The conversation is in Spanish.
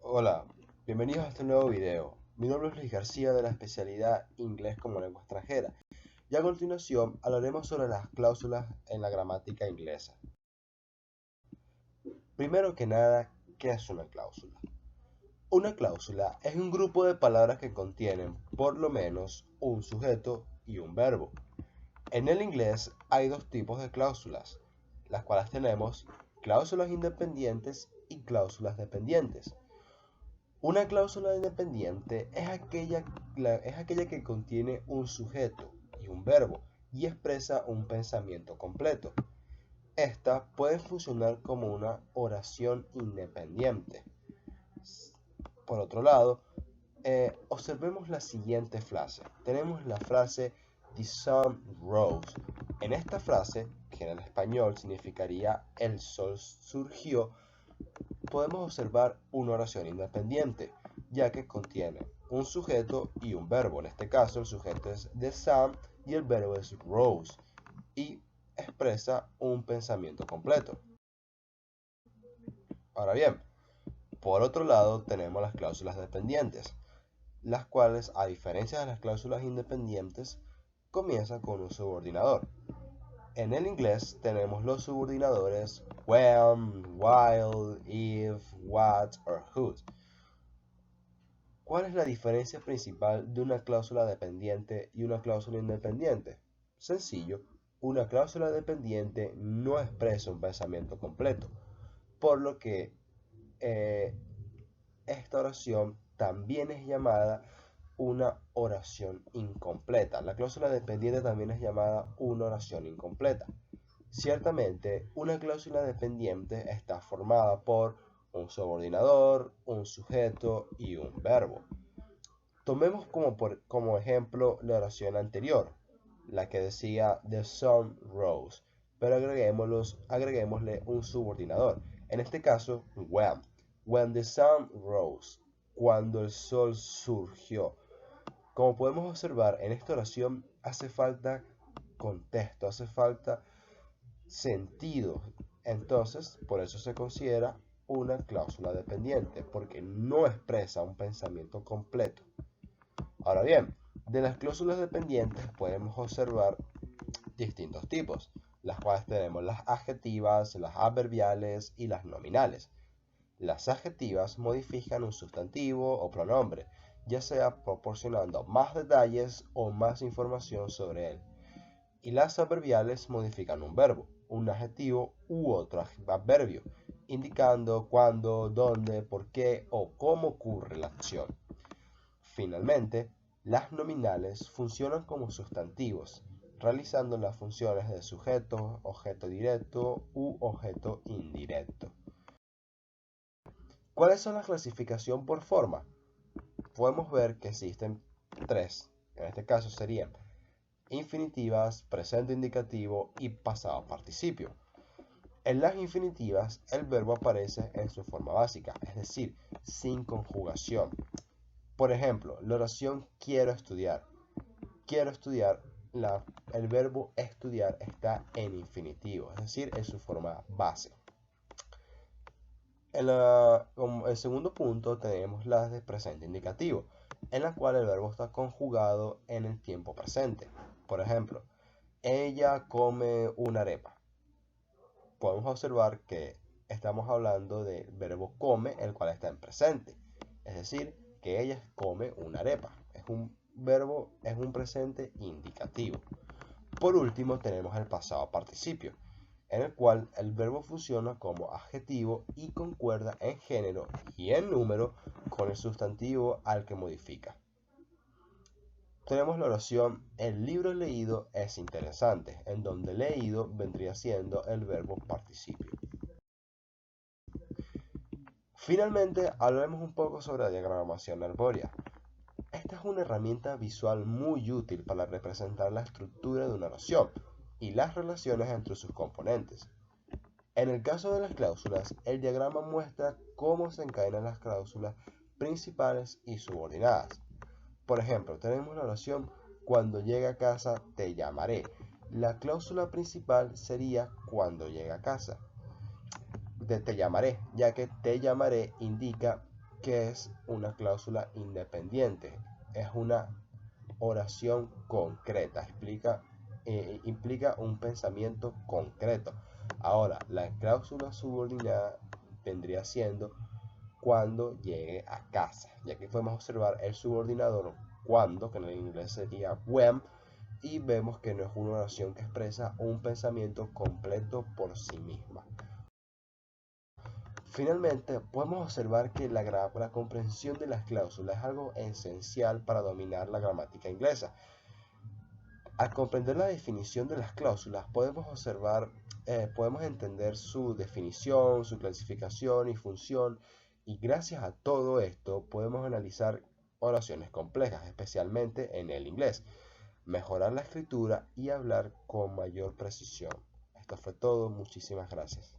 Hola, bienvenidos a este nuevo video. Mi nombre es Luis García de la especialidad Inglés como lengua extranjera y a continuación hablaremos sobre las cláusulas en la gramática inglesa. Primero que nada, ¿qué es una cláusula? Una cláusula es un grupo de palabras que contienen por lo menos un sujeto y un verbo. En el inglés hay dos tipos de cláusulas, las cuales tenemos cláusulas independientes y cláusulas dependientes. Una cláusula independiente es aquella que contiene un sujeto y un verbo y expresa un pensamiento completo. Esta puede funcionar como una oración independiente. Por otro lado, observemos la siguiente frase. Tenemos la frase The sun rose. En esta frase, que en el español significaría el sol surgió, podemos observar una oración independiente, ya que contiene un sujeto y un verbo. En este caso, el sujeto es the sun y el verbo es rose, y expresa un pensamiento completo. Ahora bien, por otro lado, tenemos las cláusulas dependientes, las cuales, a diferencia de las cláusulas independientes, comienzan con un subordinador. En el inglés tenemos los subordinadores when, while, if, what or who. ¿Cuál es la diferencia principal de una cláusula dependiente y una cláusula independiente? Sencillo, una cláusula dependiente no expresa un pensamiento completo, por lo que eh, esta oración también es llamada una oración incompleta. La cláusula dependiente también es llamada una oración incompleta. Ciertamente, una cláusula dependiente está formada por un subordinador, un sujeto y un verbo. Tomemos como ejemplo la oración anterior, la que decía the sun rose, pero agreguémosle un subordinador. En este caso, when the sun rose, cuando el sol surgió. Como podemos observar, en esta oración hace falta contexto, hace falta sentido. Entonces, por eso se considera una cláusula dependiente, porque no expresa un pensamiento completo. Ahora bien, de las cláusulas dependientes podemos observar distintos tipos, las cuales tenemos las adjetivas, las adverbiales y las nominales. Las adjetivas modifican un sustantivo o pronombre, ya sea proporcionando más detalles o más información sobre él. Y las adverbiales modifican un verbo, un adjetivo u otro adverbio, indicando cuándo, dónde, por qué o cómo ocurre la acción. Finalmente, las nominales funcionan como sustantivos, realizando las funciones de sujeto, objeto directo u objeto indirecto. ¿Cuáles son la clasificación por forma? Podemos ver que existen tres. En este caso serían infinitivas, presente indicativo y pasado participio. En las infinitivas, el verbo aparece en su forma básica, es decir, sin conjugación. Por ejemplo, la oración quiero estudiar. Quiero estudiar, el verbo estudiar está en infinitivo, es decir, en su forma base. Como el segundo punto tenemos las de presente indicativo, en la cual el verbo está conjugado en el tiempo presente. Por ejemplo, ella come una arepa. Podemos observar que estamos hablando del verbo come, el cual está en presente. Es decir, que ella come una arepa. Es un verbo, es un presente indicativo. Por último, tenemos el pasado participio, en el cual el verbo funciona como adjetivo y concuerda en género y en número con el sustantivo al que modifica. Tenemos la oración el libro leído es interesante, en donde leído vendría siendo el verbo participio. Finalmente, hablemos un poco sobre la diagramación arbórea. Esta es una herramienta visual muy útil para representar la estructura de una oración y las relaciones entre sus componentes. En el caso de las cláusulas, el diagrama muestra cómo se encadenan las cláusulas principales y subordinadas. Por ejemplo, tenemos la oración cuando llegue a casa te llamaré. La cláusula principal sería cuando llegue a casa. Te llamaré, ya que te llamaré indica ¿Qué es una cláusula independiente? Es una oración concreta, implica un pensamiento concreto. Ahora, la cláusula subordinada vendría siendo cuando llegue a casa. Y aquí podemos observar el subordinador cuando, que en el inglés sería when, y vemos que no es una oración que expresa un pensamiento completo por sí misma. Finalmente, podemos observar que la comprensión de las cláusulas es algo esencial para dominar la gramática inglesa. Al comprender la definición de las cláusulas, podemos entender su definición, su clasificación y función, y gracias a todo esto podemos analizar oraciones complejas, especialmente en el inglés, mejorar la escritura y hablar con mayor precisión. Esto fue todo, muchísimas gracias.